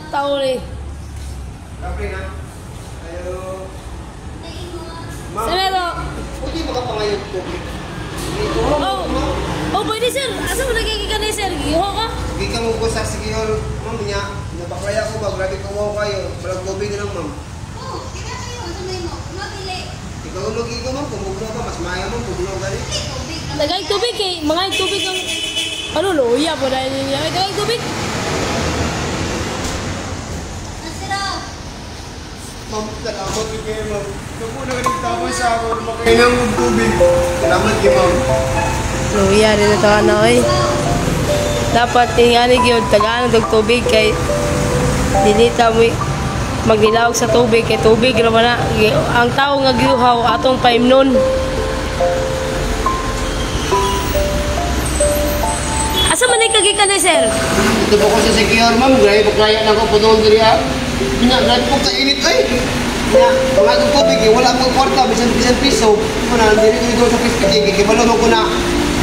taon eh. Kapre na. Ayo. Senero. Hindi makapangayon ko. Oh, pwede sir. Asa mo nagkikita ni sir? Giho ka? Hindi ka mo ko sa sigihol. Ma'am niya, nabaklaya ko ba? Grabe ko mo kayo. Walang tubig na lang, ma'am. Oo, kaya kayo. Ano na mo? Mabili. Ikaw ang mag-igo, ma'am. Kung bugno ka, mas maya, ma'am. Bugno ka rin. Tubig. Nagay tubig eh. Mga tubig ang... Ano, luya po dahil niya. Nagay tubig. Nasira. Ma'am, salamat kayo, ma'am. Naku, nagtapon sa ako. Makailang ng tubig. Salamat kayo, ma'am. Luya rin ito ano eh. Dapat tinganig yun. Tagaan ng tubig kay... Dinita mo magnilawag sa tubig kay tubig naman na. Ang tao nga giuhaw atong paimnon. Asa man ay kagikan ni sir? Ito po ko sa secure, ma'am. Grabe po klaya na ko po doon diri ha. Grabe po kainit ay. Nga, mga itong tubig eh. Wala akong kwarta. Bisan piso. Muna, diri ko sa pispiking. Kibalunod ko na.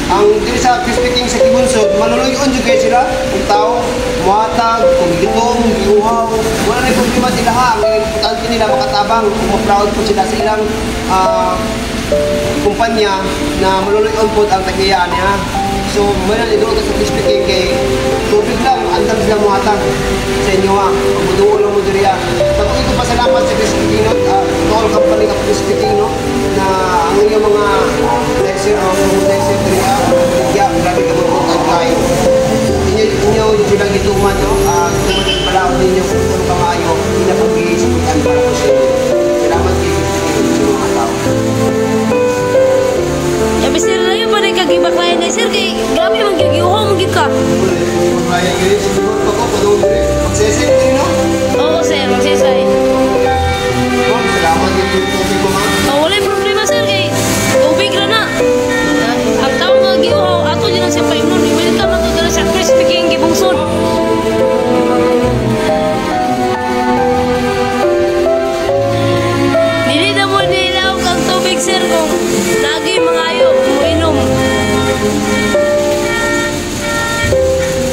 Ang diri sa pispiking sa Kibunsod, manuloyon dyan kayo sila. Kung tao, muhatag, kung gitom, giuhaw. Wala na yung problema sila ha. Ang importante nila makatabang. Kung proud po sila sa ilang kumpanya na manuloyon po ang tagiyaan niya. So, mayroon ito sa pispiking kay tubig lang. Andam sila muhatag sa inyo ha. Pagbuduo lang mo diri ha. Tapos ito pasalamat sa pispiking no. All company ka pispiking no. Na ang inyong mga lesser o lesser diri ha. Bigyan, grabe ka magputag kayo. Inyo yung silang gituman no. Gituman pala o ninyo kung ano ka maayo. Hindi na pag-iisipan para po sa inyo. Salamat kayo sa mga tao. Yabi sir na yun pa rin kagibaklayan na sir kay grabe maggigiuhaw magig ka. Kaya gini, siguro pa ko, panong diri. Magsesip din no? Oo sir, magsisay. Ma'am, salamat yung tubig ko ma'am. Wala yung problema sir kay tubig ra na. Ang tao nga giuhaw ato din ang siya paimnon. Ibalit ka magkagala sa crispy king gibungsod. Dili na mo nilaw kang tubig sir kung lagi mangayo uminom.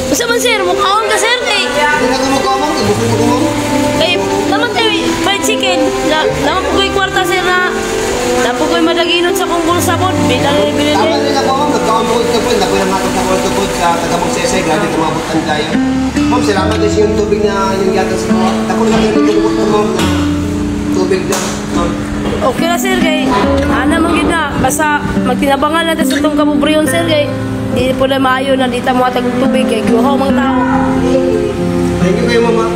Basta man sir, mukhaon ka sir kay Hindi na gumagawa ma'am, ibukod mo ko ma'am. kay naman tayo fried chicken. Naman po ko'y kwarta sir na napo ko'y madaginot sa kong bulsa po. Bilang bilin Tama rin ako ma'am, nagkakamukod ka po. Naku yung matang sa kultubod sa taga-magsesay. Grabe kumabutan tayo. Ma'am, salamat din sa yung tubig na yung yata sa mga. Naku lang yung tinubot ko ma'am na tubig na. Ma'am. okay na sir kay ana magid na basta magtinabangan natin sa itong kabubriyon sir kay di po na maayo na dita mo atag tubig kay giuhaw mga tao. Thank you kayo mama.